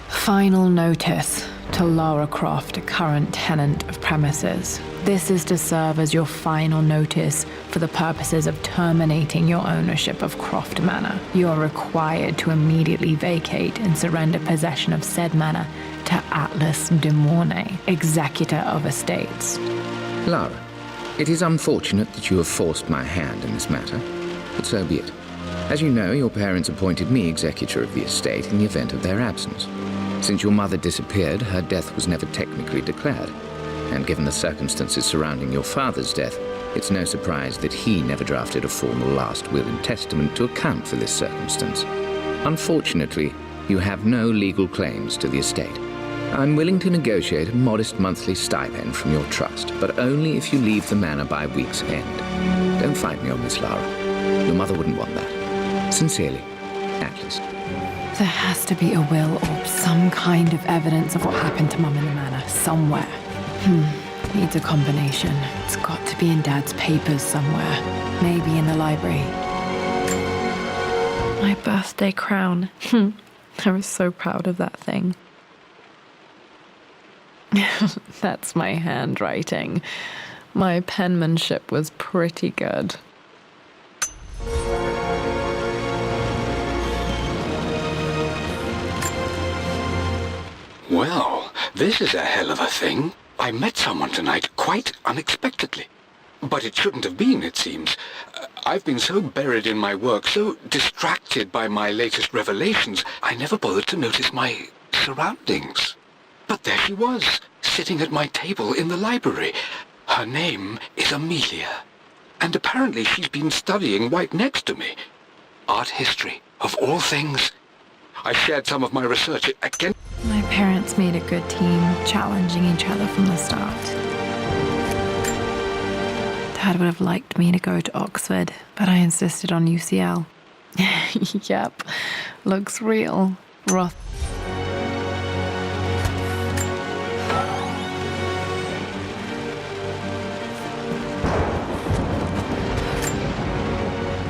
Final notice to Lara Croft, current tenant of premises. This is to serve as your final notice for the purposes of terminating your ownership of Croft Manor. You are required to immediately vacate and surrender possession of said manor to Atlas de Mornay, executor of estates. Lara, it is unfortunate that you have forced my hand in this matter, but so be it. As you know, your parents appointed me executor of the estate in the event of their absence. Since your mother disappeared, her death was never technically declared. And given the circumstances surrounding your father's death, it's no surprise that he never drafted a formal last will and testament to account for this circumstance. Unfortunately, you have no legal claims to the estate. I'm willing to negotiate a modest monthly stipend from your trust, but only if you leave the manor by week's end. Don't fight me on this, Lara. Your mother wouldn't want that. Sincerely, Atlas. There has to be a will or some kind of evidence of what happened to Mum in the manor somewhere. Needs a combination. It's got to be in Dad's papers somewhere. Maybe in the library. My birthday crown. I was so proud of that thing. That's my handwriting. My penmanship was pretty good. Well, this is a hell of a thing. I met someone tonight quite unexpectedly. But it shouldn't have been, it seems. I've been so buried in my work, so distracted by my latest revelations, I never bothered to notice my surroundings. But there she was, sitting at my table in the library. Her name is Amelia. And apparently she's been studying right next to me. Art history, of all things. I shared some of my research again. My parents made a good team, challenging each other from the start. Dad would have liked me to go to Oxford, but I insisted on UCL. Yep, looks real. Roth.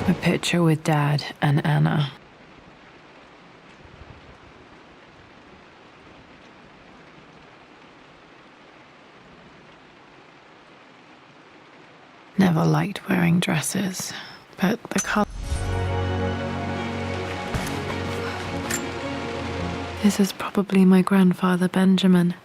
A picture with Dad and Anna. Never liked wearing dresses, but the color. This is probably my grandfather Benjamin.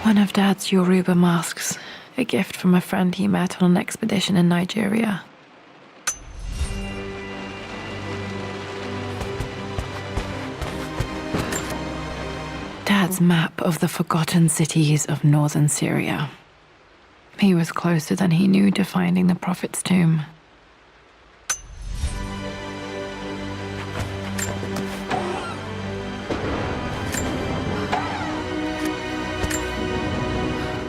One of Dad's Yoruba masks, a gift from a friend he met on an expedition in Nigeria. Dad's map of the forgotten cities of northern Syria. He was closer than he knew to finding the Prophet's tomb.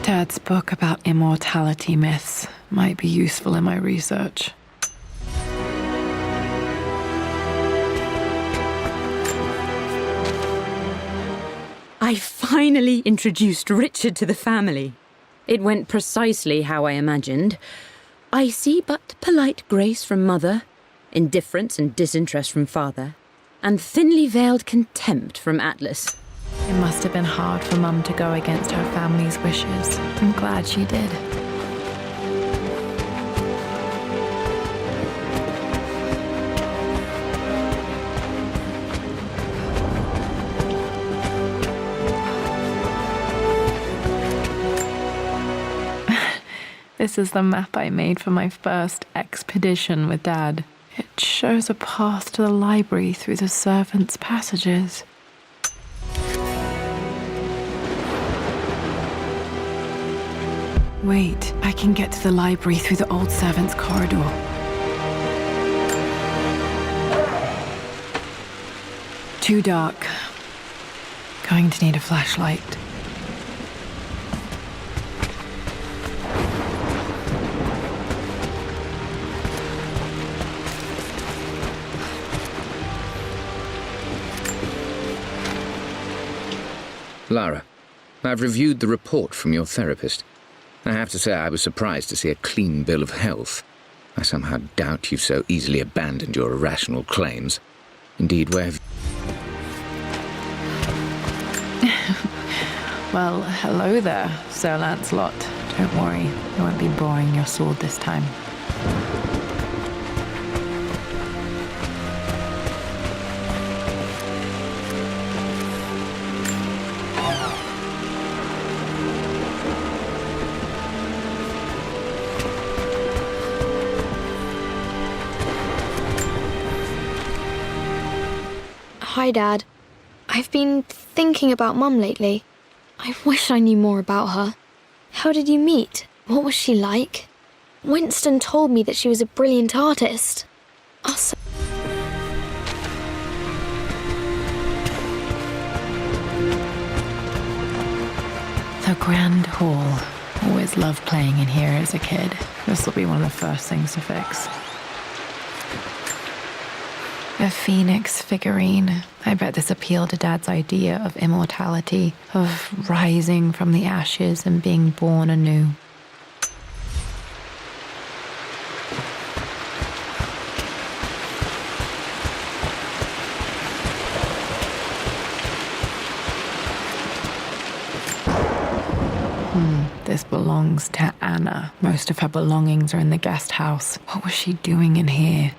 Dad's book about immortality myths might be useful in my research. I finally introduced Richard to the family. It went precisely how I imagined. I see but polite grace from mother, indifference and disinterest from father, and thinly veiled contempt from Atlas. It must have been hard for Mum to go against her family's wishes. I'm glad she did. This is the map I made for my first expedition with Dad. It shows a path to the library through the servants' passages. Wait, I can get to the library through the old servants' corridor. Too dark. Going to need a flashlight. Lara, I've reviewed the report from your therapist. I have to say I was surprised to see a clean bill of health. I somehow doubt you've so easily abandoned your irrational claims. Indeed, where have Well, hello there, Sir Lancelot. Don't worry, I won't be boring your sword this time. Hi, Dad. I've been thinking about Mum lately. I wish I knew more about her. How did you meet? What was she like? Winston told me that she was a brilliant artist. Also, The Grand Hall. Always loved playing in here as a kid. This will be one of the first things to fix. A phoenix figurine. I bet this appealed to Dad's idea of immortality, of rising from the ashes and being born anew. This belongs to Anna. Most of her belongings are in the guest house. What was she doing in here?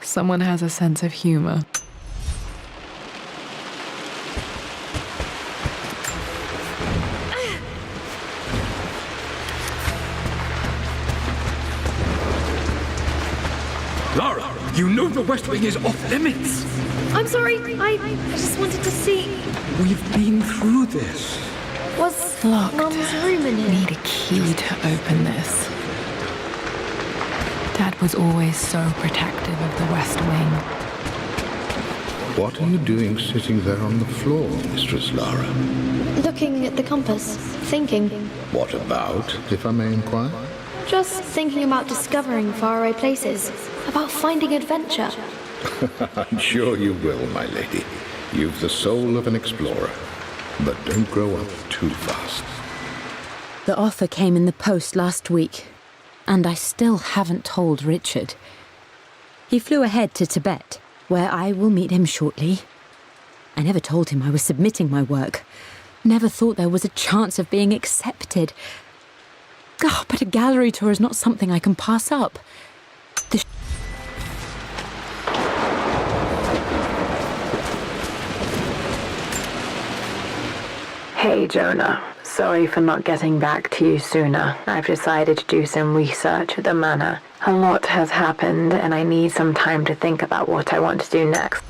Someone has a sense of humor. Lara, you know the West Wing is off limits. I'm sorry. I just wanted to see. We've been through this. Was Locked. Mum's room in it? Need a key to open this. Dad was always so protective of the West Wing. What are you doing sitting there on the floor, Mistress Lara? Looking at the compass, thinking. What about, if I may inquire? Just thinking about discovering faraway places, about finding adventure. I'm sure you will, my lady. You've the soul of an explorer. But don't grow up too fast. The offer came in the post last week, and I still haven't told Richard. He flew ahead to Tibet, where I will meet him shortly. I never told him I was submitting my work. Never thought there was a chance of being accepted. Oh, but a gallery tour is not something I can pass up. Hey, Jonah. Sorry for not getting back to you sooner. I've decided to do some research at the manor. A lot has happened, and I need some time to think about what I want to do next.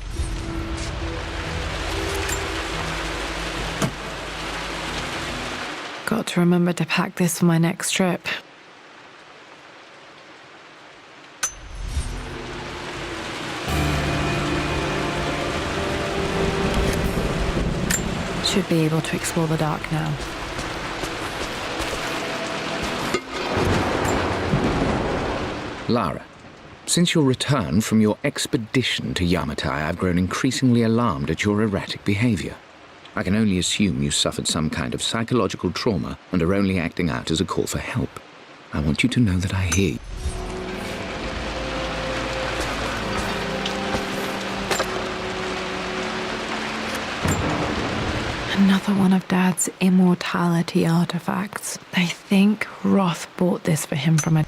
Got to remember to pack this for my next trip. Should be able to explore the dark now. Lara, since your return from your expedition to Yamatai, I've grown increasingly alarmed at your erratic behavior. I can only assume you suffered some kind of psychological trauma and are only acting out as a call for help. I want you to know that I hear you. Another one of Dad's immortality artifacts. I think Roth bought this for him from a...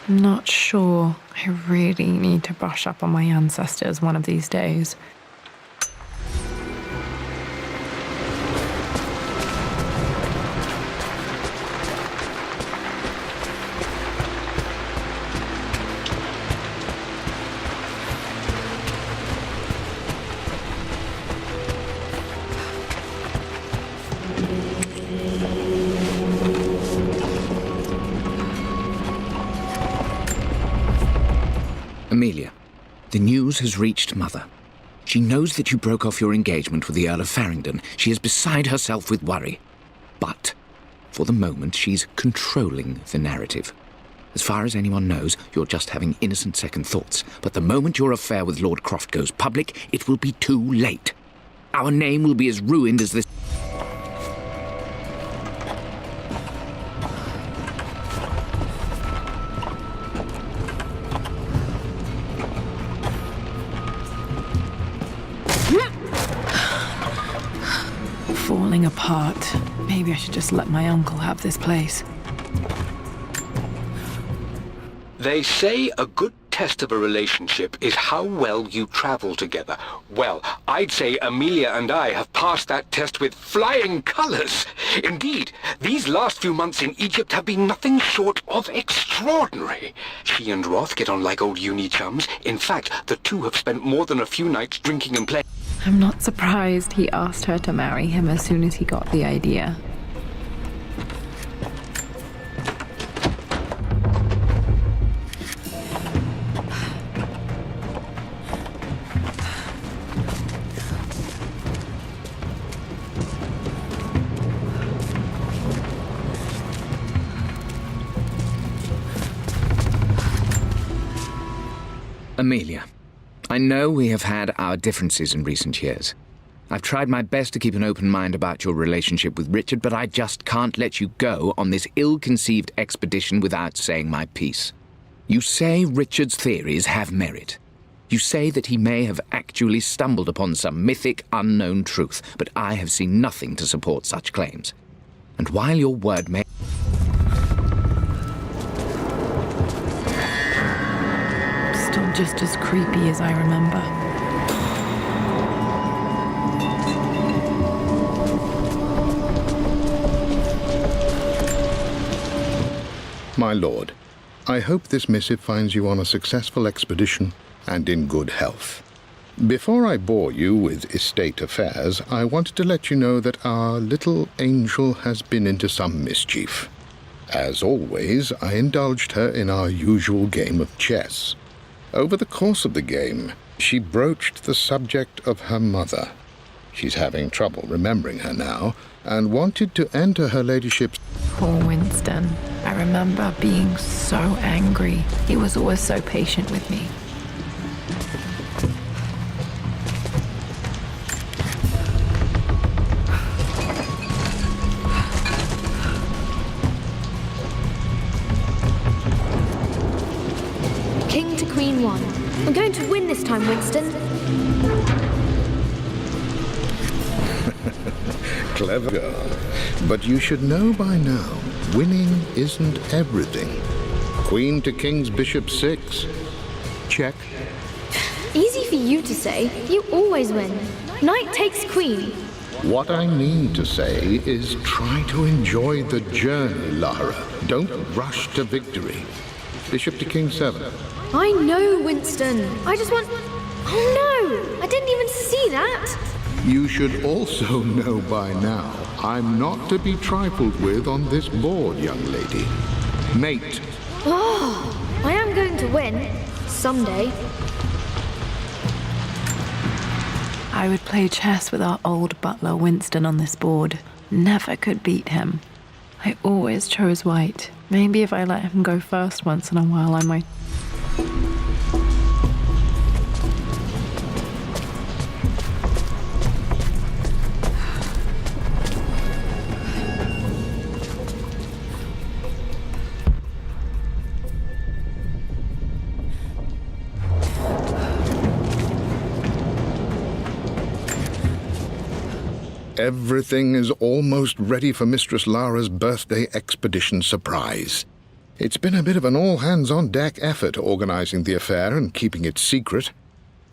I'm not sure. I really need to brush up on my ancestors one of these days. Amelia, the news has reached Mother. She knows that you broke off your engagement with the Earl of Farringdon. She is beside herself with worry. But, for the moment, she's controlling the narrative. As far as anyone knows, you're just having innocent second thoughts. But the moment your affair with Lord Croft goes public, it will be too late. Our name will be as ruined as this... Falling apart. Maybe I should just let my uncle have this place. They say a good test of a relationship is how well you travel together. Well, I'd say Amelia and I have passed that test with flying colours. Indeed, these last few months in Egypt have been nothing short of extraordinary. She and Roth get on like old uni chums. In fact, the two have spent more than a few nights drinking and playing. I'm not surprised he asked her to marry him as soon as he got the idea. Amelia, I know we have had our differences in recent years. I've tried my best to keep an open mind about your relationship with Richard, but I just can't let you go on this ill-conceived expedition without saying my piece. You say Richard's theories have merit. You say that he may have actually stumbled upon some mythic, unknown truth, but I have seen nothing to support such claims. And while your word may... Still just as creepy as I remember. My lord, I hope this missive finds you on a successful expedition and in good health. Before I bore you with estate affairs, I wanted to let you know that our little angel has been into some mischief. As always, I indulged her in our usual game of chess. Over the course of the game, she broached the subject of her mother. She's having trouble remembering her now, and wanted to enter her ladyship's... Poor Winston. I remember being so angry. He was always so patient with me. King to Queen 1. I'm going to win this time, Winston. Clever girl. But you should know by now, winning isn't everything. Queen to King's Bishop 6. Check. Easy for you to say. You always win. Knight takes queen. What I mean to say is try to enjoy the journey, Lara. Don't rush to victory. Bishop to King 7. I know, Winston. I just want... Oh no! I didn't even see that. You should also know by now, I'm not to be trifled with on this board, young lady. Mate. Oh, I am going to win. Someday. I would play chess with our old butler Winston on this board. Never could beat him. I always chose white. Maybe if I let him go first once in a while, I might... Everything is almost ready for Mistress Lara's birthday expedition surprise. It's been a bit of an all-hands-on-deck effort organizing the affair and keeping it secret.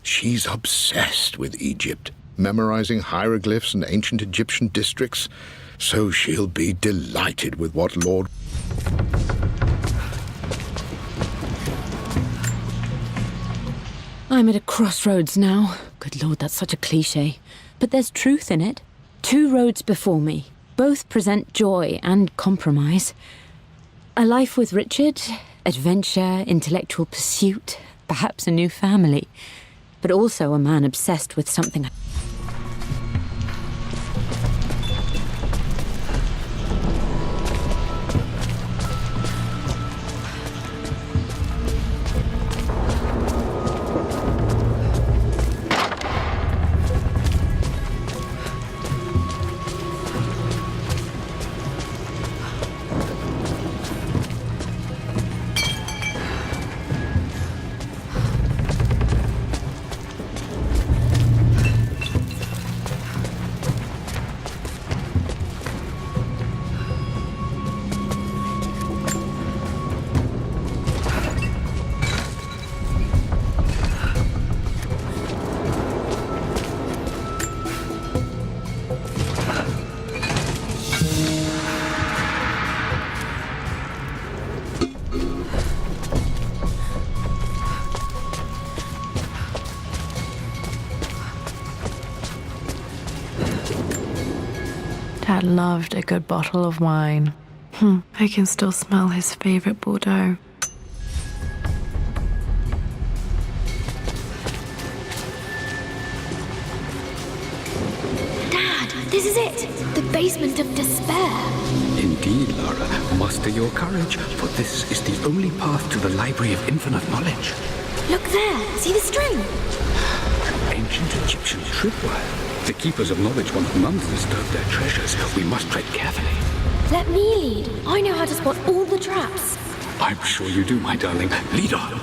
She's obsessed with Egypt, memorizing hieroglyphs and ancient Egyptian districts, so she'll be delighted with what Lord... I'm at a crossroads now. Good Lord, that's such a cliché. But there's truth in it. 2 roads before me. Both present joy and compromise. A life with Richard, adventure, intellectual pursuit, perhaps a new family. But also a man obsessed with something... Dad loved a good bottle of wine. I can still smell his favorite Bordeaux. Dad, this is it! The basement of despair. Indeed, Lara. Muster your courage, for this is the only path to the Library of Infinite Knowledge. Look there! See the string? Ancient Egyptian tripwire. The keepers of knowledge want none to disturb their treasures. We must tread carefully. Let me lead. I know how to spot all the traps. I'm sure you do, my darling. Lead on.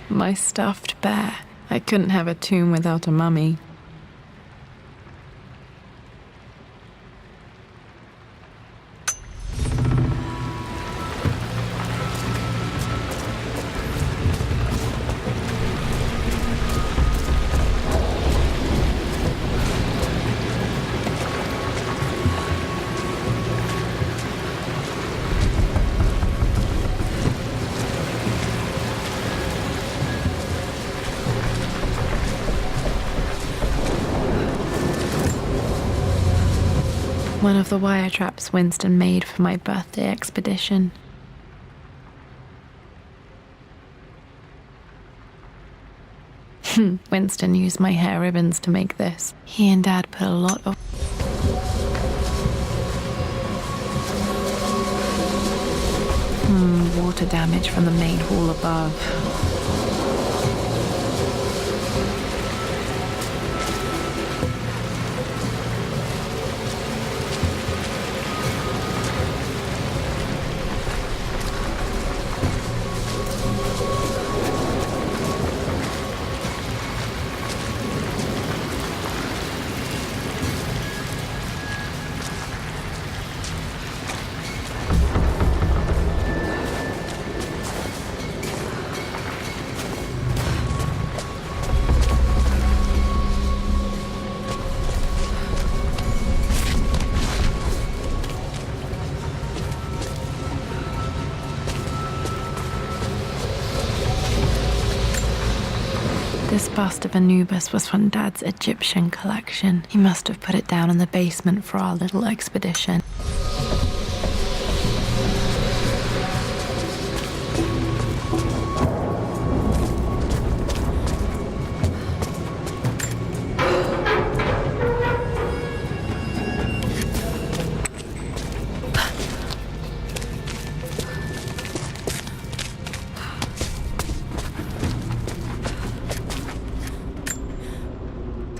My stuffed bear. I couldn't have a tomb without a mummy. One of the wire traps Winston made for my birthday expedition. Winston used my hair ribbons to make this. He and Dad put a lot of... water damage from the main hall above. This bust of Anubis was from Dad's Egyptian collection. He must have put it down in the basement for our little expedition.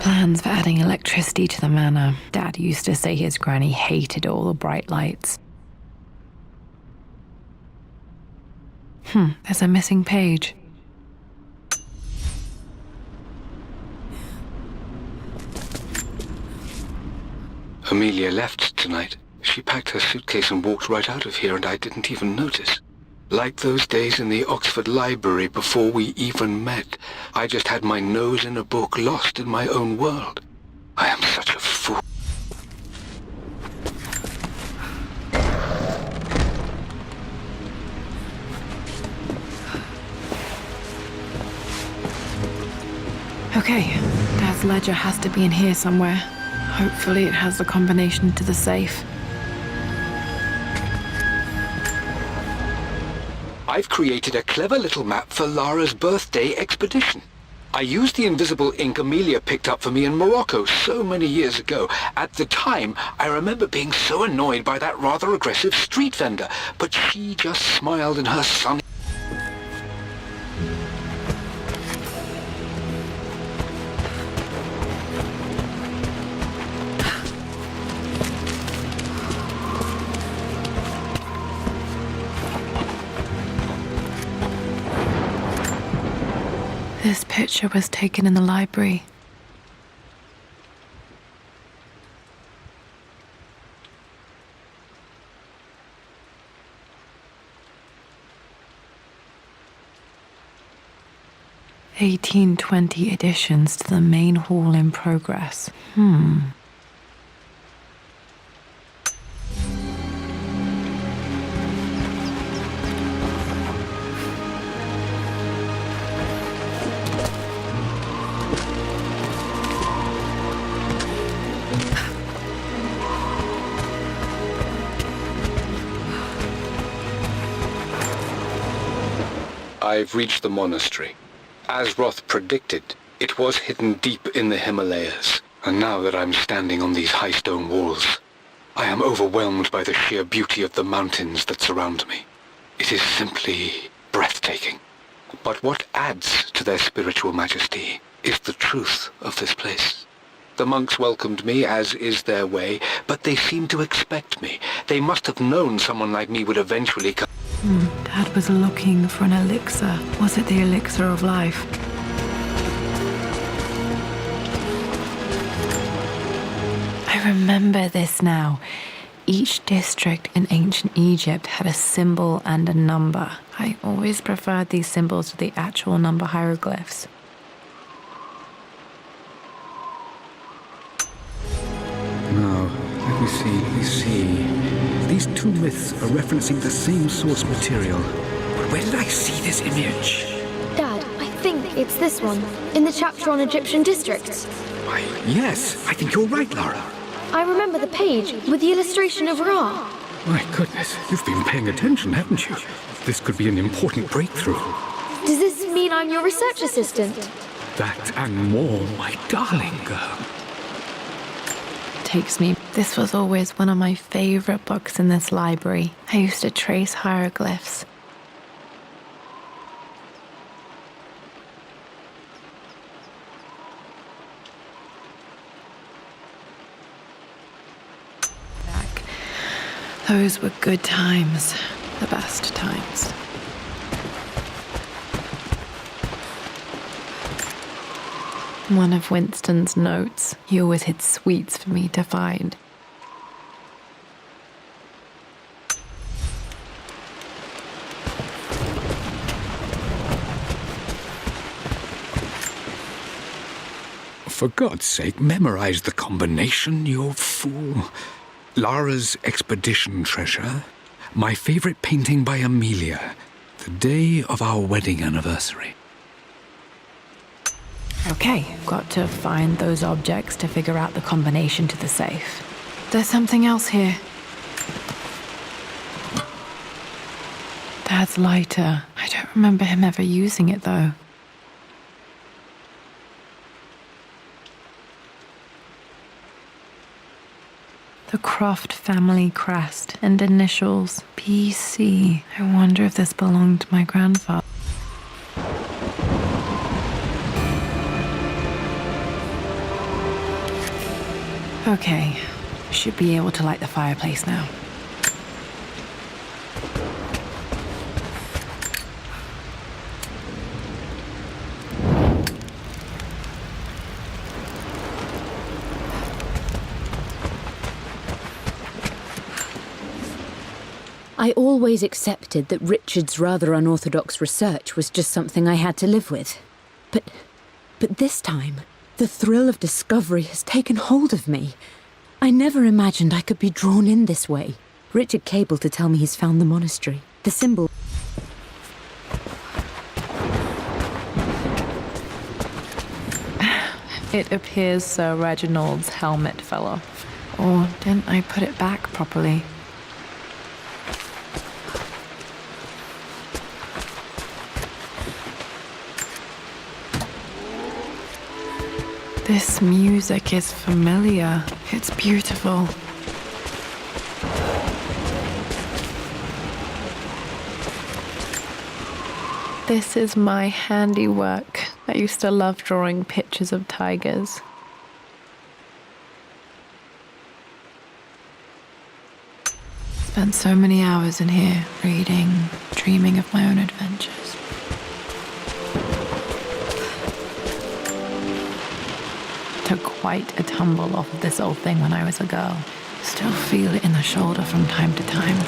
Plans for adding electricity to the manor. Dad used to say his granny hated all the bright lights. There's a missing page. Amelia left tonight. She packed her suitcase and walked right out of here, and I didn't even notice. Like those days in the Oxford Library before we even met, I just had my nose in a book, lost in my own world. I am such a fool. Okay, Dad's ledger has to be in here somewhere. Hopefully it has the combination to the safe. I've created a clever little map for Lara's birthday expedition. I used the invisible ink Amelia picked up for me in Morocco so many years ago. At the time, I remember being so annoyed by that rather aggressive street vendor, but she just smiled in her sunny... This picture was taken in the library. (1820) additions to the main hall in progress. I've reached the monastery. As Roth predicted, it was hidden deep in the Himalayas. And now that I'm standing on these high stone walls, I am overwhelmed by the sheer beauty of the mountains that surround me. It is simply breathtaking. But what adds to their spiritual majesty is the truth of this place. The monks welcomed me, as is their way, but they seemed to expect me. They must have known someone like me would eventually come. Dad was looking for an elixir. Was it the elixir of life? I remember this now. Each district in ancient Egypt had a symbol and a number. I always preferred these symbols to the actual number hieroglyphs. Now, let me see. These two myths are referencing the same source material. But where did I see this image? Dad, I think it's this one, in the chapter on Egyptian districts. Why, yes, I think you're right, Lara. I remember the page with the illustration of Ra. My goodness, you've been paying attention, haven't you? This could be an important breakthrough. Does this mean I'm your research assistant? That and more, my darling girl. Takes me. This was always one of my favorite books in this library. I used to trace hieroglyphs. Back. Those were good times. The best times. One of Winston's notes. He always hid sweets for me to find. For God's sake, memorize the combination, you fool. Lara's expedition treasure, my favorite painting by Amelia, the day of our wedding anniversary. Okay, got to find those objects to figure out the combination to the safe. There's something else here. Dad's lighter. I don't remember him ever using it, though. The Croft family crest and initials PC. I wonder if this belonged to my grandfather. Okay, should be able to light the fireplace now. I always accepted that Richard's rather unorthodox research was just something I had to live with. But this time, the thrill of discovery has taken hold of me. I never imagined I could be drawn in this way. Richard cabled to tell me he's found the monastery. The symbol... It appears Sir Reginald's helmet fell off. Or didn't I put it back properly? This music is familiar. It's beautiful. This is my handiwork. I used to love drawing pictures of tigers. Spent so many hours in here, reading, dreaming of my own adventures. Took quite a tumble off of this old thing when I was a girl. Still feel it in the shoulder from time to time.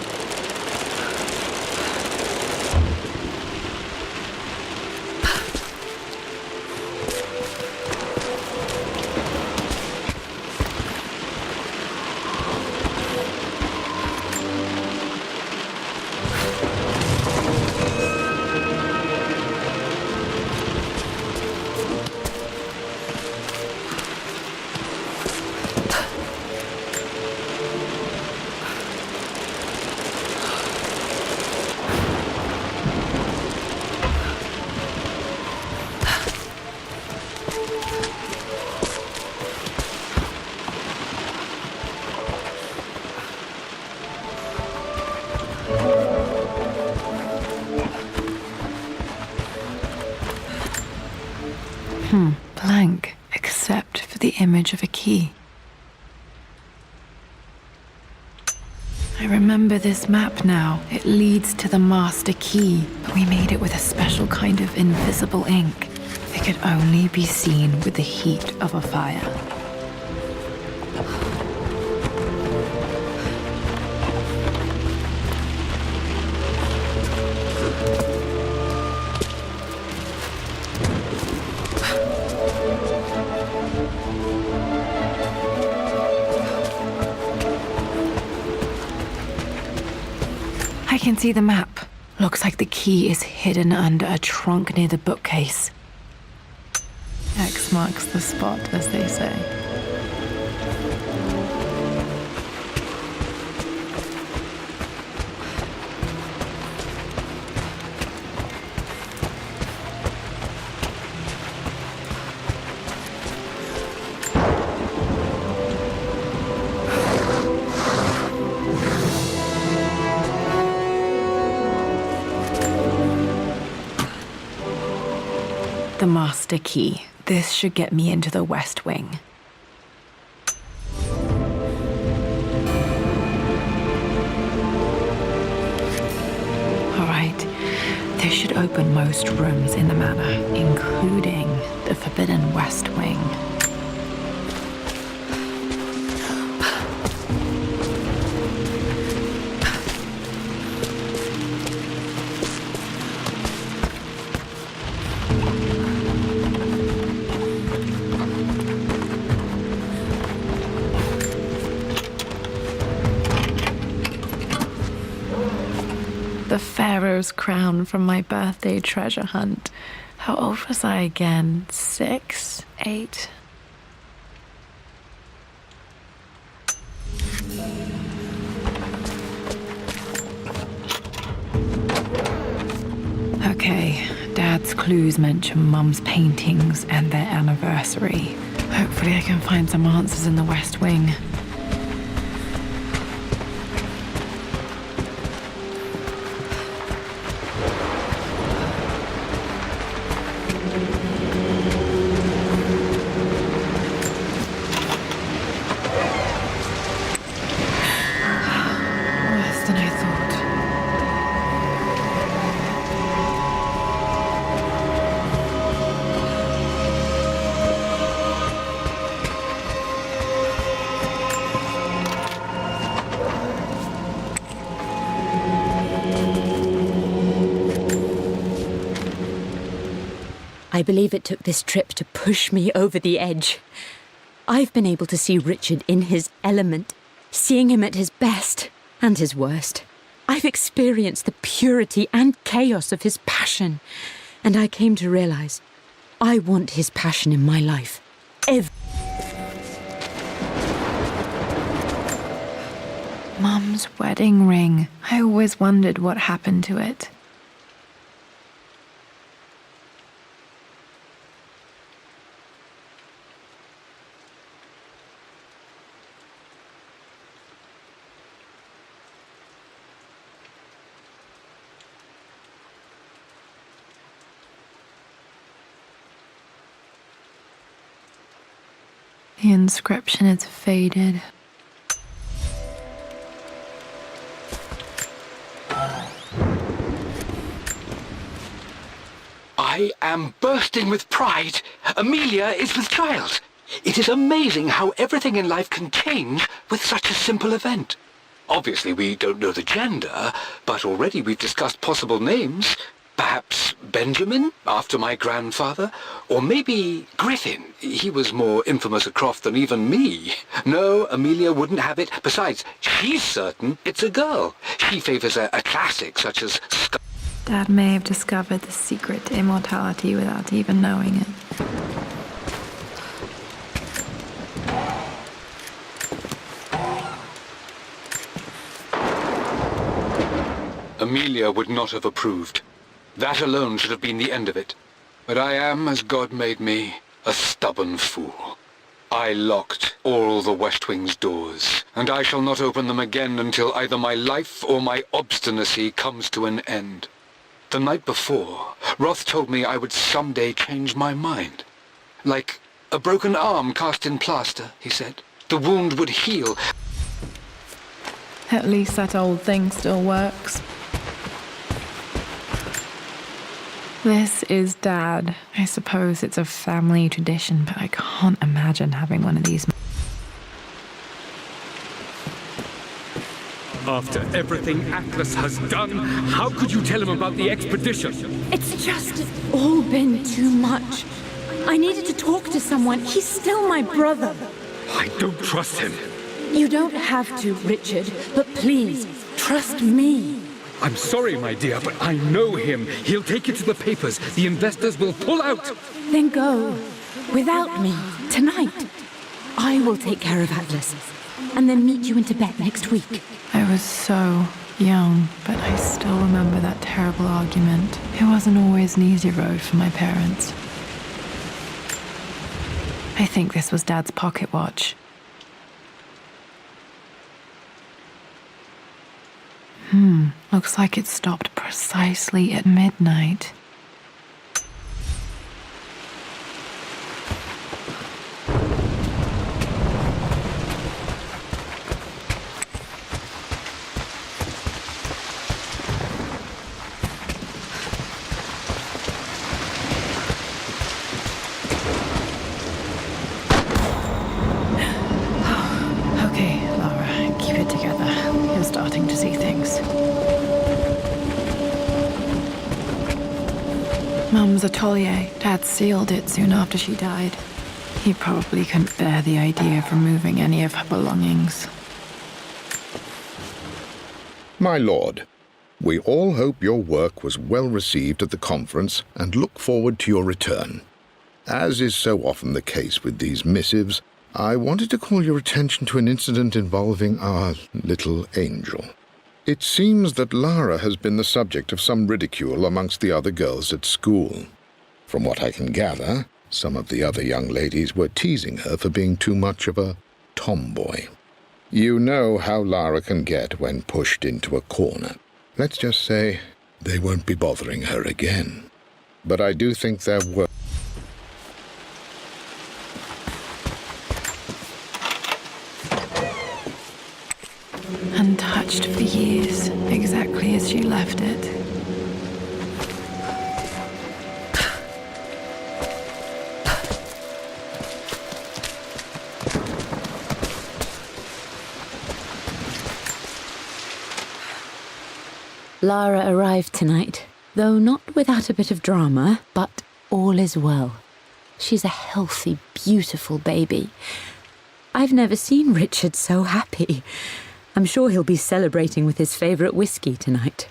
Blank, except for the image of a key. I remember this map now. It leads to the master key, but we made it with a special kind of invisible ink. It could only be seen with the heat of a fire. I can see the map. Looks like the key is hidden under a trunk near the bookcase. X marks the spot, as they say. The master key. This should get me into the West Wing. Alright, this should open most rooms in the manor, including the forbidden West Wing. The Pharaoh's crown from my birthday treasure hunt. How old was I again? 6? 8? Okay, Dad's clues mention Mum's paintings and their anniversary. Hopefully I can find some answers in the West Wing. I believe it took this trip to push me over the edge. I've been able to see Richard in his element, seeing him at his best and his worst. I've experienced the purity and chaos of his passion, and I came to realize I want his passion in my life. Mum's wedding ring. I always wondered what happened to it. The inscription is faded. I am bursting with pride. Amelia is with child. It is amazing how everything in life can change with such a simple event. Obviously, we don't know the gender, but already we've discussed possible names. Perhaps Benjamin, after my grandfather, or maybe Griffin. He was more infamous at Croft than even me. No, Amelia wouldn't have it. Besides, she's certain it's a girl. She favours a classic such as Dad may have discovered the secret to immortality without even knowing it. Amelia would not have approved. That alone should have been the end of it. But I am, as God made me, a stubborn fool. I locked all the West Wing's doors, and I shall not open them again until either my life or my obstinacy comes to an end. The night before, Roth told me I would someday change my mind. Like a broken arm cast in plaster, he said. The wound would heal. At least that old thing still works. This is Dad. I suppose it's a family tradition, but I can't imagine having one of these. After everything Atlas has done, how could you tell him about the expedition? It's just all been too much. I needed to talk to someone. He's still my brother. I don't trust him. You don't have to, Richard, but please, trust me. I'm sorry, my dear, but I know him. He'll take it to the papers. The investors will pull out. Then go. Without me. Tonight. I will take care of Atlas. And then meet you in Tibet next week. I was so young, but I still remember that terrible argument. It wasn't always an easy road for my parents. I think this was Dad's pocket watch. Looks like it stopped precisely at midnight. Okay, Lara, keep it together. You're starting to see things. Mum's atelier. Dad sealed it soon after she died. He probably couldn't bear the idea of removing any of her belongings. My lord, we all hope your work was well received at the conference and look forward to your return. As is so often the case with these missives, I wanted to call your attention to an incident involving our little angel. It seems that Lara has been the subject of some ridicule amongst the other girls at school. From what I can gather, some of the other young ladies were teasing her for being too much of a tomboy. You know how Lara can get when pushed into a corner. Let's just say they won't be bothering her again. But I do think there were... Untouched for years, exactly as she left it. Lara arrived tonight, though not without a bit of drama, but all is well. She's a healthy, beautiful baby. I've never seen Richard so happy. I'm sure he'll be celebrating with his favourite whiskey tonight.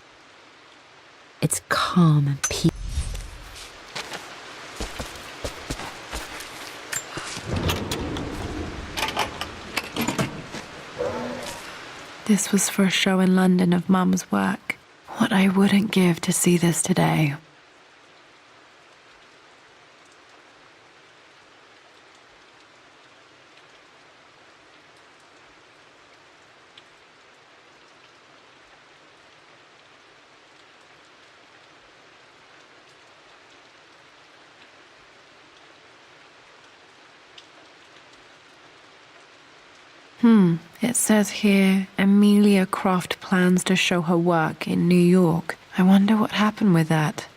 It's calm and peaceful. This was for a show in London of Mum's work. What I wouldn't give to see this today. It says here, Amelia Croft plans to show her work in New York. I wonder what happened with that.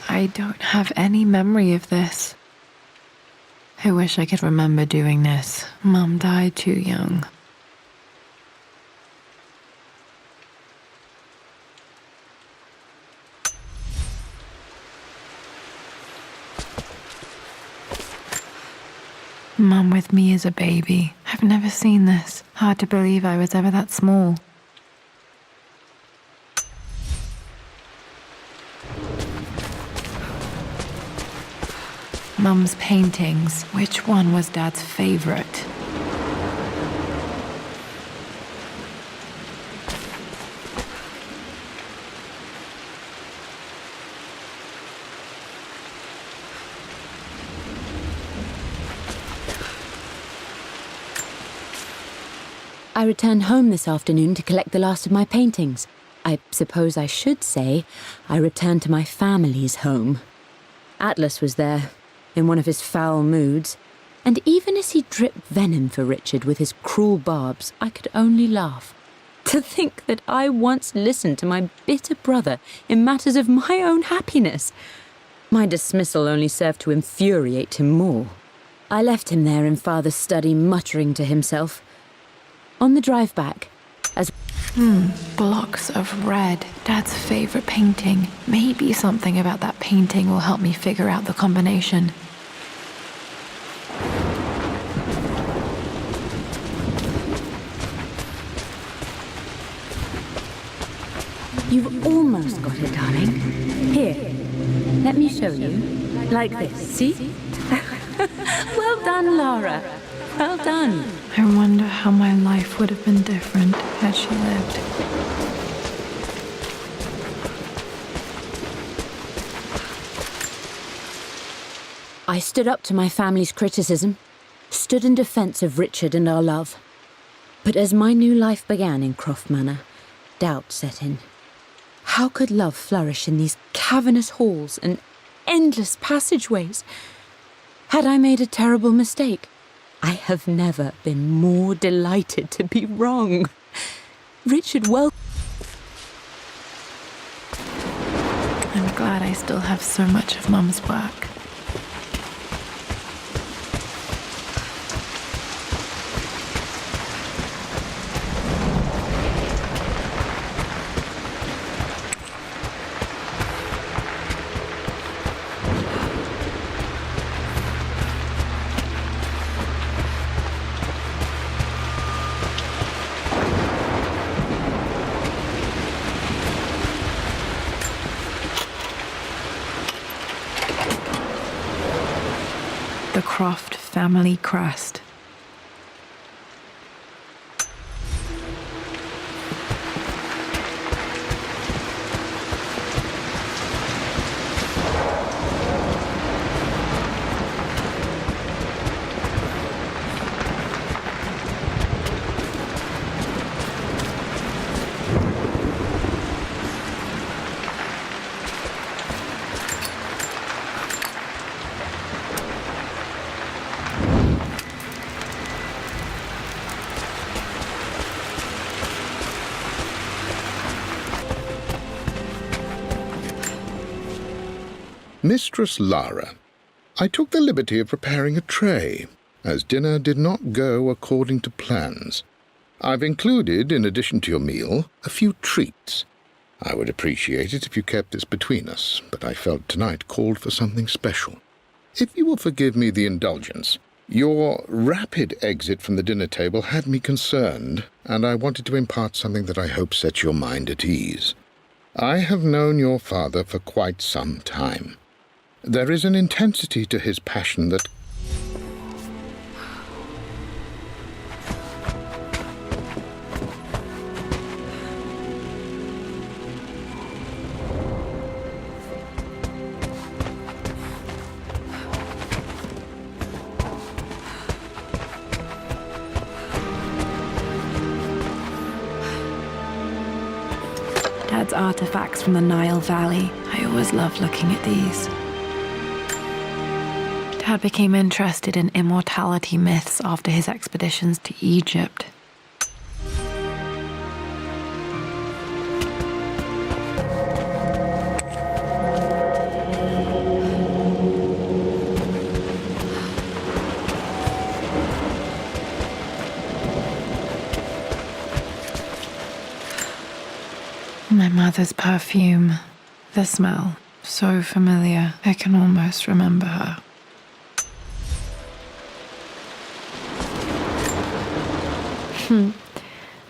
I don't have any memory of this. I wish I could remember doing this. Mum died too young. Mum with me as a baby. I've never seen this. Hard to believe I was ever that small. Mum's paintings. Which one was Dad's favorite? I returned home this afternoon to collect the last of my paintings. I suppose I should say I returned to my family's home. Atlas was there, in one of his foul moods, and even as he dripped venom for Richard with his cruel barbs, I could only laugh. To think that I once listened to my bitter brother in matters of my own happiness. My dismissal only served to infuriate him more. I left him there in Father's study, muttering to himself. On the drive back, as Blocks of red. Dad's favorite painting. Maybe something about that painting will help me figure out the combination. You've almost got it, darling. Here, let me show you. Like this, see? Well done, Lara. Well done. I wonder how my life would have been different had she lived. I stood up to my family's criticism, stood in defence of Richard and our love. But as my new life began in Croft Manor, doubt set in. How could love flourish in these cavernous halls and endless passageways? Had I made a terrible mistake? I have never been more delighted to be wrong. Richard, well... I'm glad I still have so much of Mum's work. The Croft family crest. Mistress Lara, I took the liberty of preparing a tray, as dinner did not go according to plans. I've included, in addition to your meal, a few treats. I would appreciate it if you kept this between us, but I felt tonight called for something special. If you will forgive me the indulgence, your rapid exit from the dinner table had me concerned, and I wanted to impart something that I hope sets your mind at ease. I have known your father for quite some time. There is an intensity to his passion that... Dad's artifacts from the Nile Valley. I always loved looking at these. Dad became interested in immortality myths after his expeditions to Egypt. My mother's perfume. The smell. So familiar. I can almost remember her.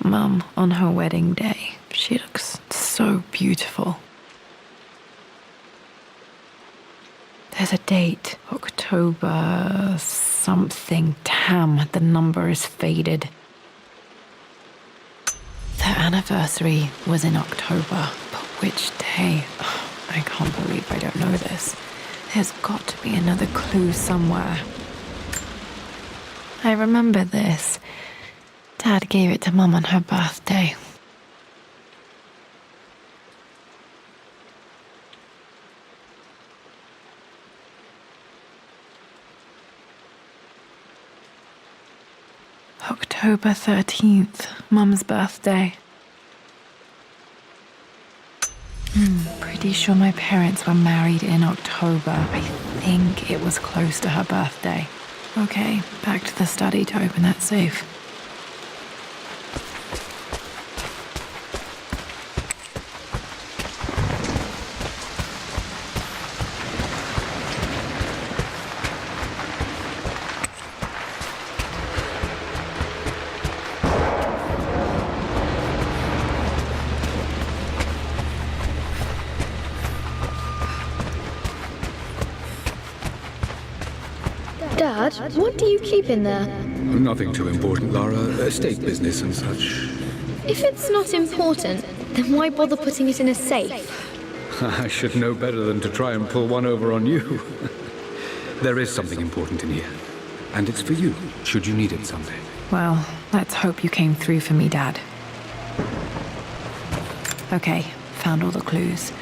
Mum, on her wedding day. She looks so beautiful. There's a date. October something. Damn, the number is faded. Their anniversary was in October, but which day? I can't believe I don't know this. There's got to be another clue somewhere. I remember this. Dad gave it to Mum on her birthday. October 13th, Mum's birthday. Pretty sure my parents were married in October. I think it was close to her birthday. Okay, back to the study to open that safe. Dad, what do you keep in there? Nothing too important, Lara. Estate business and such. If it's not important, then why bother putting it in a safe? I should know better than to try and pull one over on you. There is something important in here. And it's for you, should you need it someday. Well, let's hope you came through for me, Dad. Okay, found all the clues.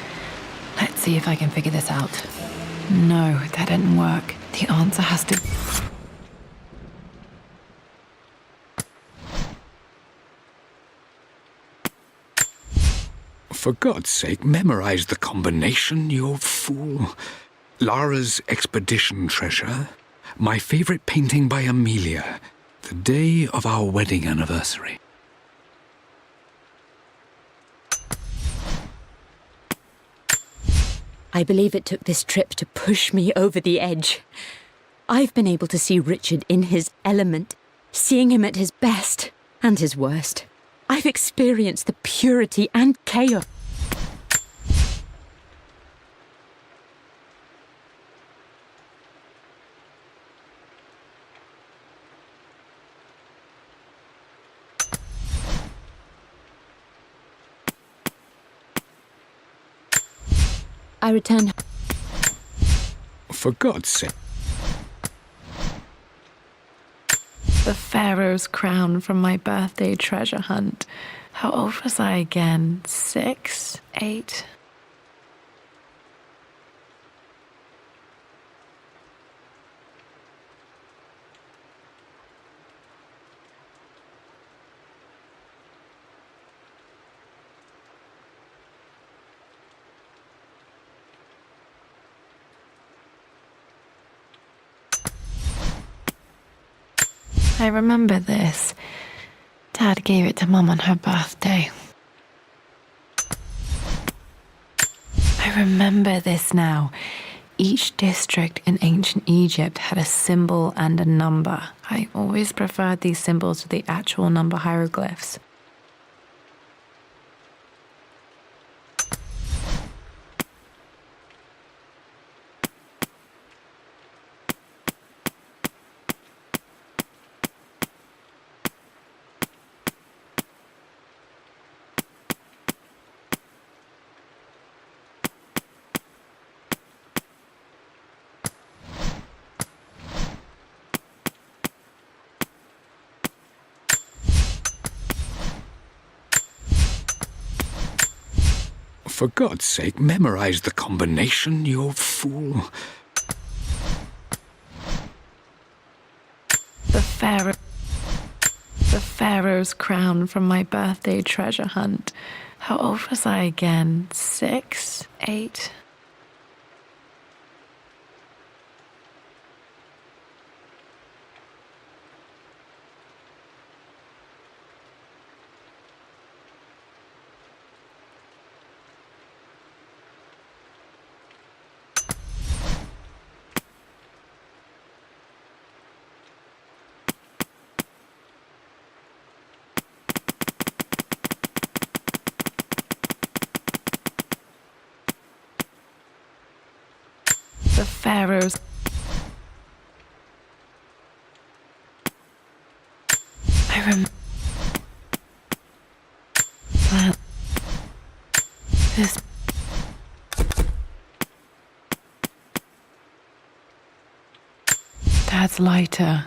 Let's see if I can figure this out. No, that didn't work. The answer has to... For God's sake, memorize the combination, you fool. Lara's expedition treasure, my favorite painting by Amelia, the day of our wedding anniversary. I believe it took this trip to push me over the edge. I've been able to see Richard in his element, seeing him at his best and his worst. I've experienced the purity and chaos. I returned. For God's sake. The Pharaoh's crown from my birthday treasure hunt. How old was I again? 6? 8? I remember this. Dad gave it to Mum on her birthday. I remember this now. Each district in ancient Egypt had a symbol and a number. I always preferred these symbols to the actual number hieroglyphs. For God's sake, memorize the combination, you fool. The Pharaoh's crown from my birthday treasure hunt. How old was I again? 6? 8? The Pharaoh's... I remember... This... Dad's lighter.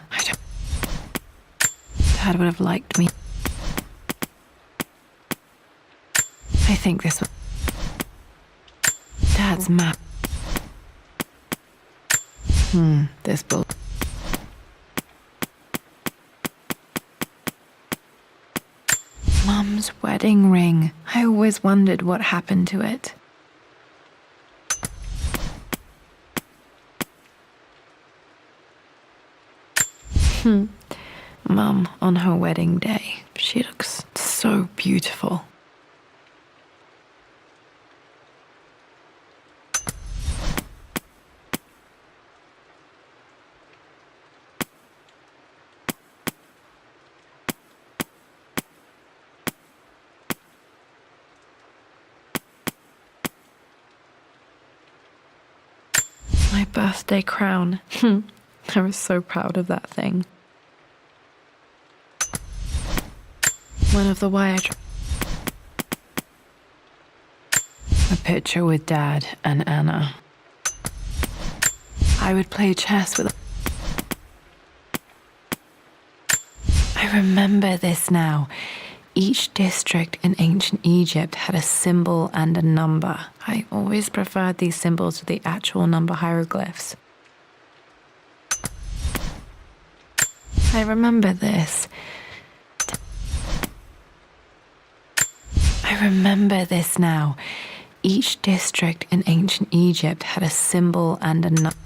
Dad would have liked me. I think this was... Dad's map. This book. Mum's wedding ring. I always wondered what happened to it. Mum on her wedding day. She looks so beautiful. My birthday crown. I was so proud of that thing. One of the wire... A picture with Dad and Anna. I would play chess with... I remember this now. Each district in ancient Egypt had a symbol and a number. I always preferred these symbols to the actual number hieroglyphs. I remember this. I remember this now. Each district in ancient Egypt had a symbol and a number.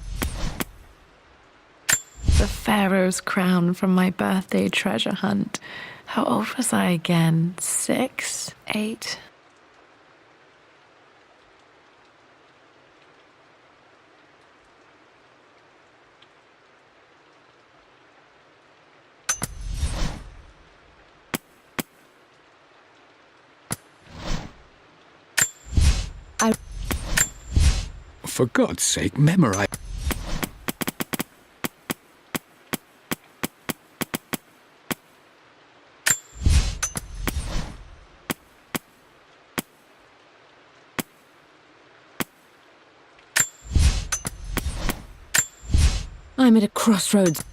The Pharaoh's crown from my birthday treasure hunt. How old was I again? 6? 8? For God's sake, memorize... I'm at a crossroads.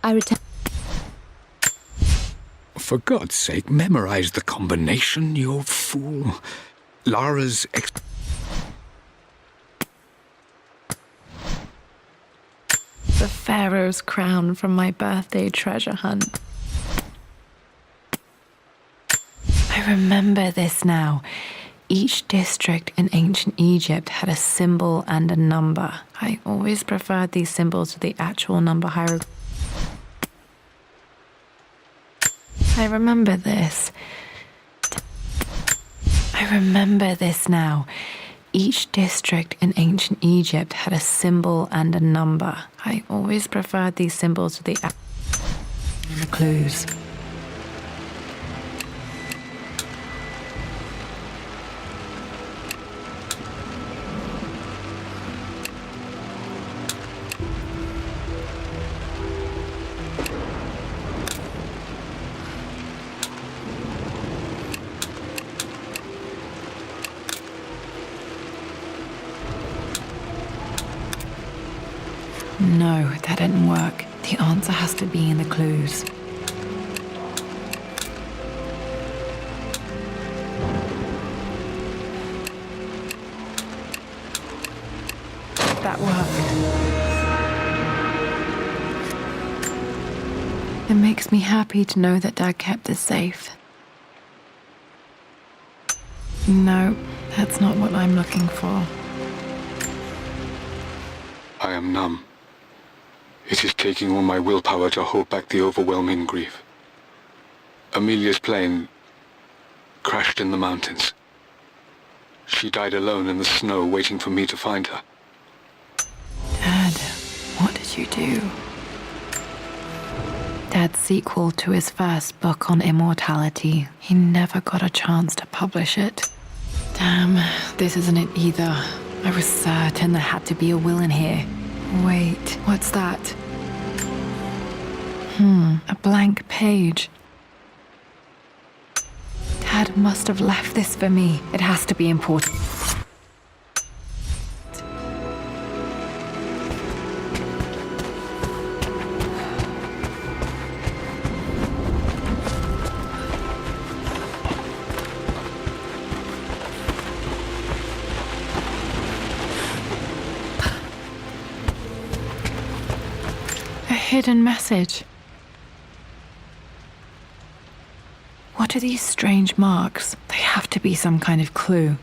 I return. For God's sake, memorize the combination, you fool. Lara's The Pharaoh's crown from my birthday treasure hunt. I remember this now. Each district in ancient Egypt had a symbol and a number. I always preferred these symbols to the actual number hieroglyph. I remember this. I remember this now. Each district in ancient Egypt had a symbol and a number. I always preferred these symbols to the clues. No, that didn't work. The answer has to be in the clues. That worked. It makes me happy to know that Dad kept this safe. No, that's not what I'm looking for. I am numb. It is taking all my willpower to hold back the overwhelming grief. Amelia's plane crashed in the mountains. She died alone in the snow, waiting for me to find her. Dad, what did you do? Dad's sequel to his first book on immortality. He never got a chance to publish it. Damn, this isn't it either. I was certain there had to be a will in here. Wait, what's that? A blank page. Dad must have left this for me. It has to be important. A hidden message. What are these strange marks? They have to be some kind of clue.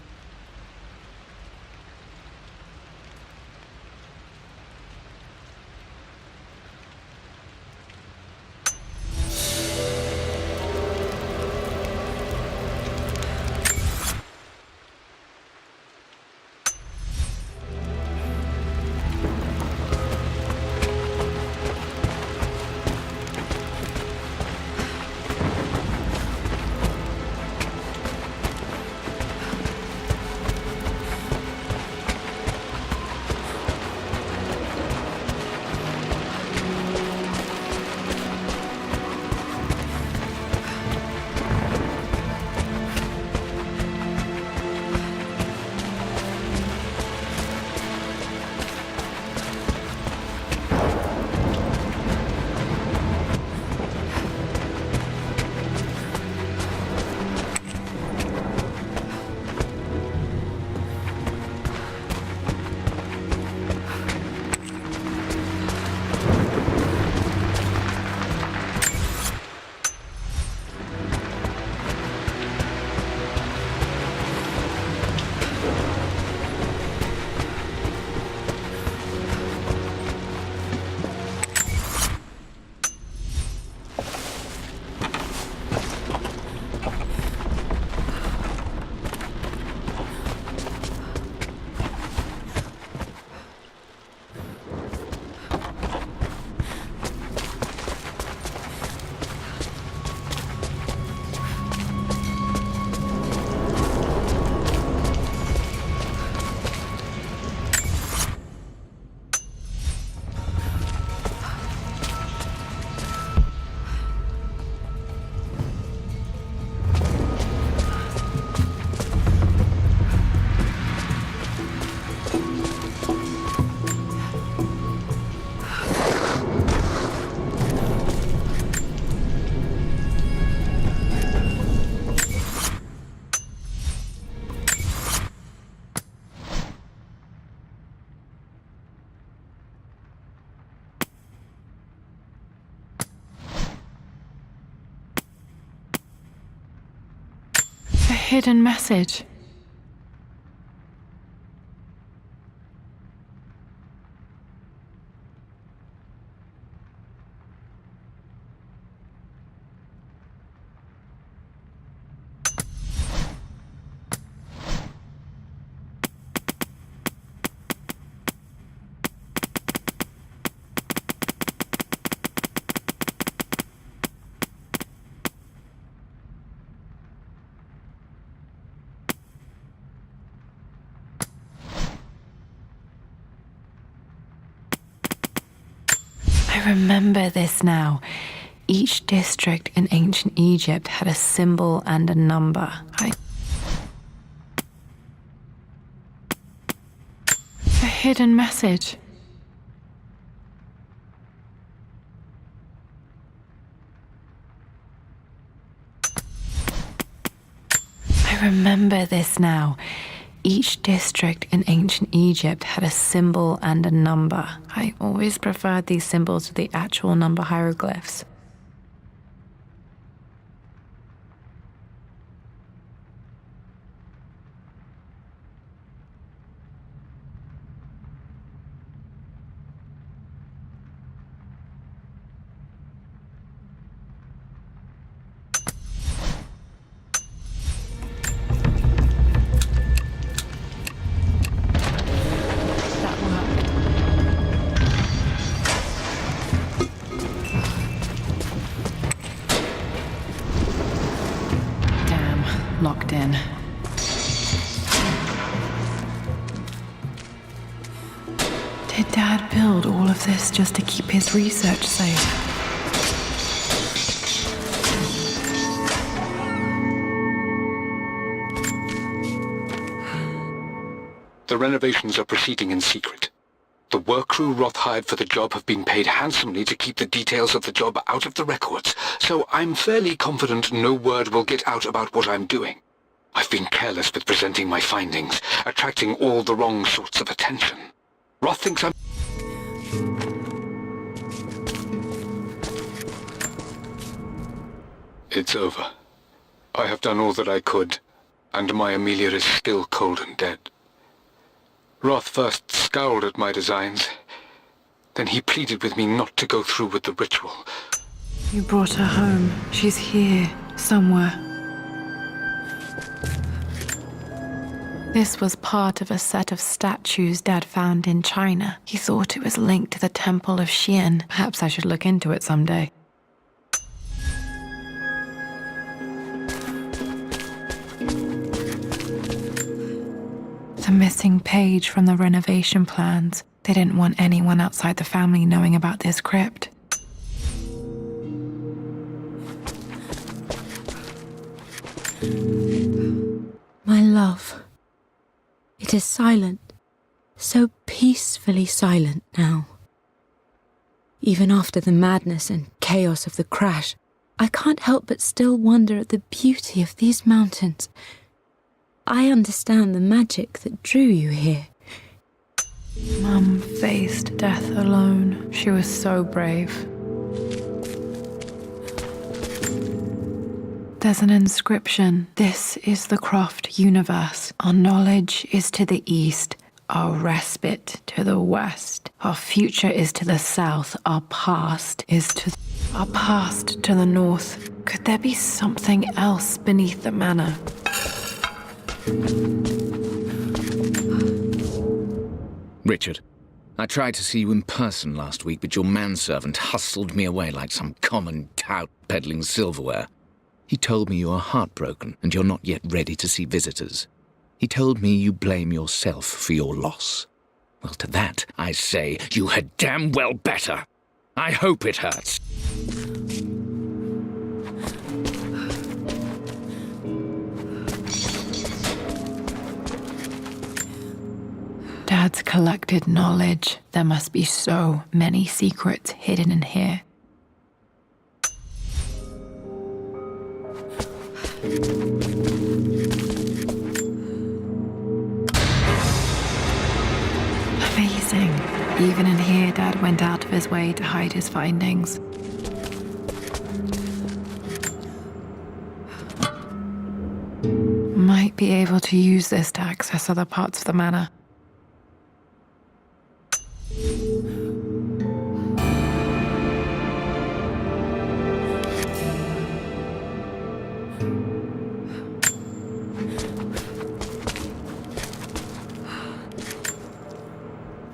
hidden message. I remember this now. Each district in ancient Egypt had a symbol and a number. A hidden message. I remember this now. Each district in ancient Egypt had a symbol and a number. I always preferred these symbols to the actual number hieroglyphs. Locked in. Did Dad build all of this just to keep his research safe? The renovations are proceeding in secret. The work crew Roth hired for the job have been paid handsomely to keep the details of the job out of the records, so I'm fairly confident no word will get out about what I'm doing. I've been careless with presenting my findings, attracting all the wrong sorts of attention. Roth thinks I'm... It's over. I have done all that I could, and my Amelia is still cold and dead. Roth first scowled at my designs. Then he pleaded with me not to go through with the ritual. You brought her home. She's here, somewhere. This was part of a set of statues Dad found in China. He thought it was linked to the Temple of Xian. Perhaps I should look into it someday. The missing page from the renovation plans. They didn't want anyone outside the family knowing about this crypt. My love, it is silent, so peacefully silent now. Even after the madness and chaos of the crash, I can't help but still wonder at the beauty of these mountains. I understand the magic that drew you here. Mum faced death alone. She was so brave. There's an inscription. This is the Croft universe. Our knowledge is to the east, our respite to the west. Our future is to the south, our past is to the north. Could there be something else beneath the manor? Richard, I tried to see you in person last week, but your manservant hustled me away like some common tout peddling silverware. He told me you are heartbroken and you're not yet ready to see visitors. He told me you blame yourself for your loss. Well, to that, I say you had damn well better. I hope it hurts. Dad's collected knowledge. There must be so many secrets hidden in here. Amazing. Even in here, Dad went out of his way to hide his findings. might be able to use this to access other parts of the manor.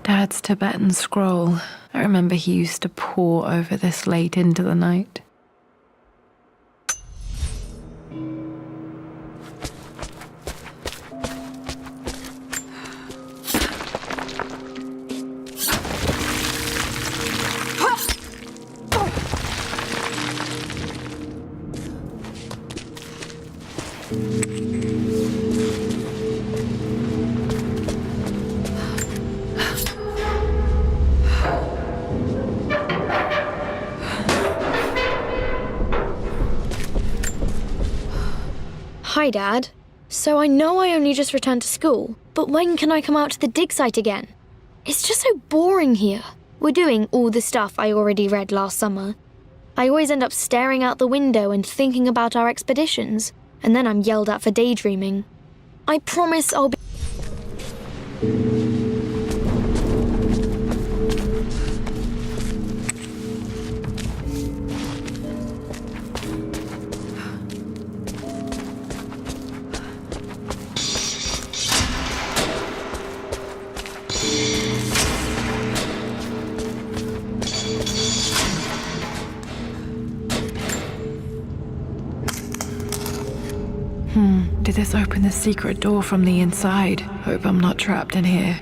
Dad's Tibetan scroll. I remember he used to pore over this late into the night. Hi, Dad. So I know I only just returned to school, but when can I come out to the dig site again? It's just so boring here. We're doing all the stuff I already read last summer. I always end up staring out the window and thinking about our expeditions, and then I'm yelled at for daydreaming. I promise I'll be... Did this open the secret door from the inside? Hope I'm not trapped in here.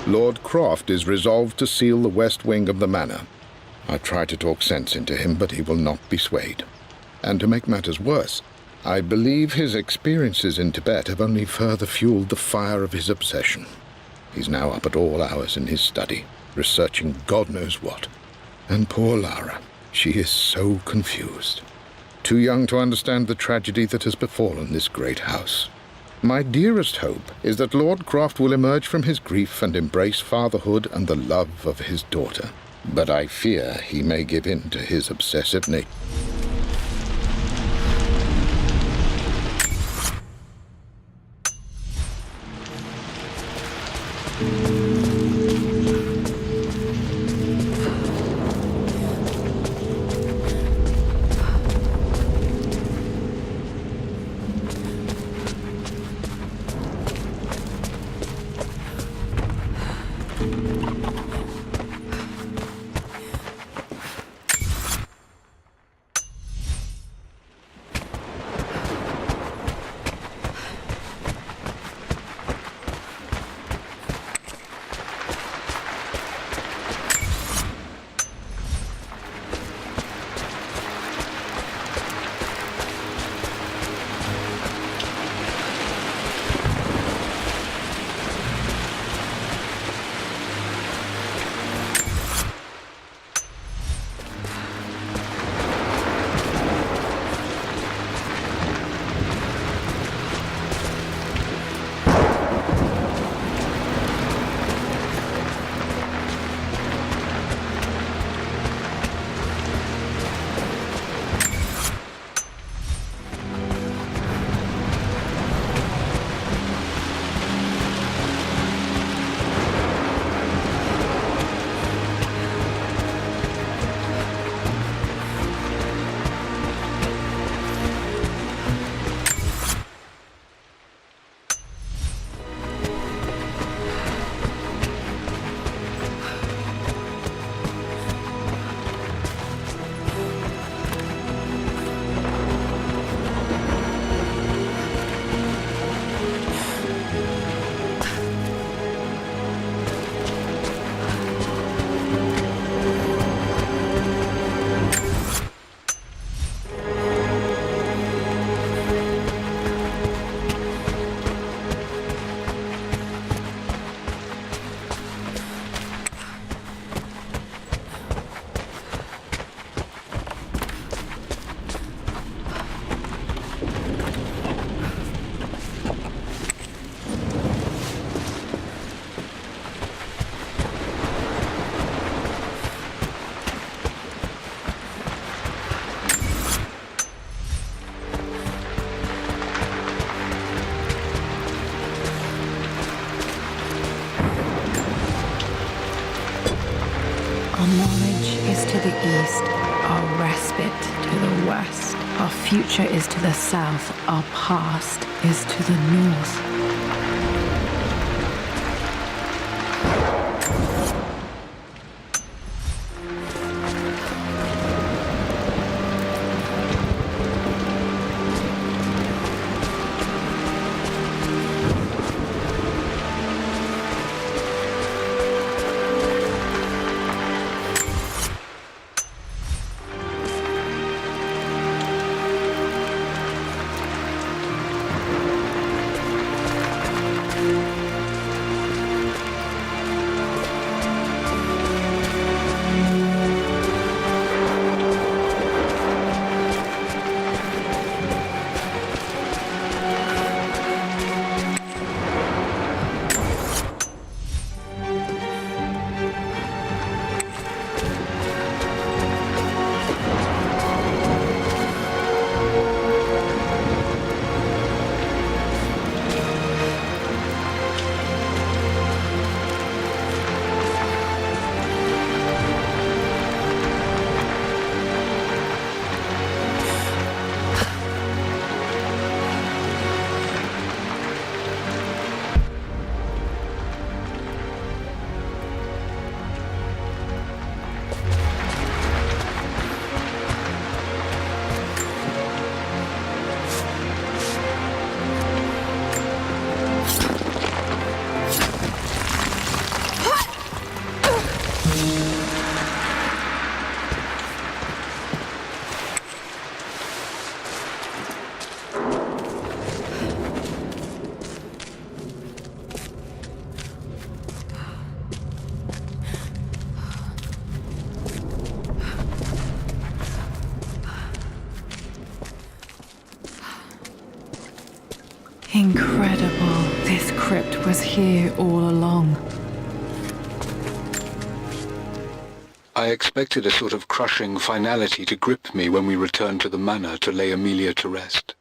Lord Croft is resolved to seal the west wing of the manor. I try to talk sense into him, but he will not be swayed. And to make matters worse, I believe his experiences in Tibet have only further fueled the fire of his obsession. He's now up at all hours in his study, researching God knows what. And poor Lara, she is so confused. Too young to understand the tragedy that has befallen this great house. My dearest hope is that Lord Croft will emerge from his grief and embrace fatherhood and the love of his daughter. But I fear he may give in to his obsessive nature. to the east, our respite to the west. Our future is to the south, our past is to the north. Incredible. This crypt was here all along. I expected a sort of crushing finality to grip me when we returned to the manor to lay Amelia to rest.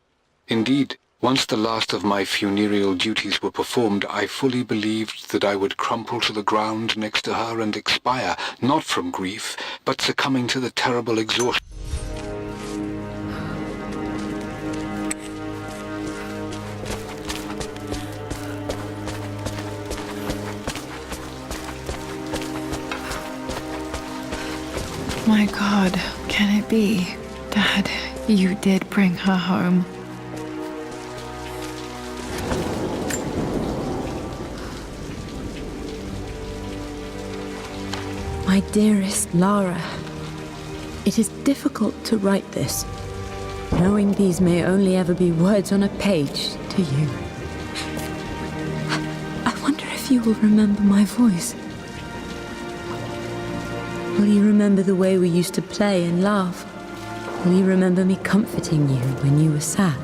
Indeed, once the last of my funereal duties were performed, I fully believed that I would crumple to the ground next to her and expire, not from grief, but succumbing to the terrible exhaustion. My God, can it be? Dad, you did bring her home. My dearest Lara, it is difficult to write this, knowing these may only ever be words on a page to you. I wonder if you will remember my voice. Will you remember the way we used to play and laugh? Will you remember me comforting you when you were sad?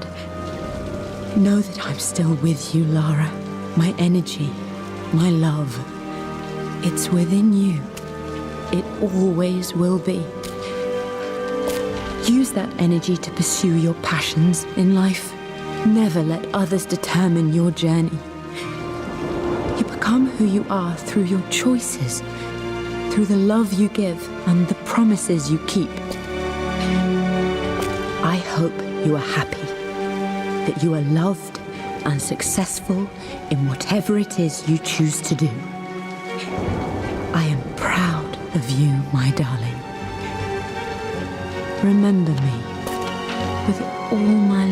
Know that I'm still with you, Lara. My energy, my love. It's within you. It always will be. Use that energy to pursue your passions in life. Never let others determine your journey. You become who you are through your choices, through the love you give and the promises you keep. I hope you are happy, that you are loved and successful in whatever it is you choose to do. I am proud of you, my darling. Remember me with all my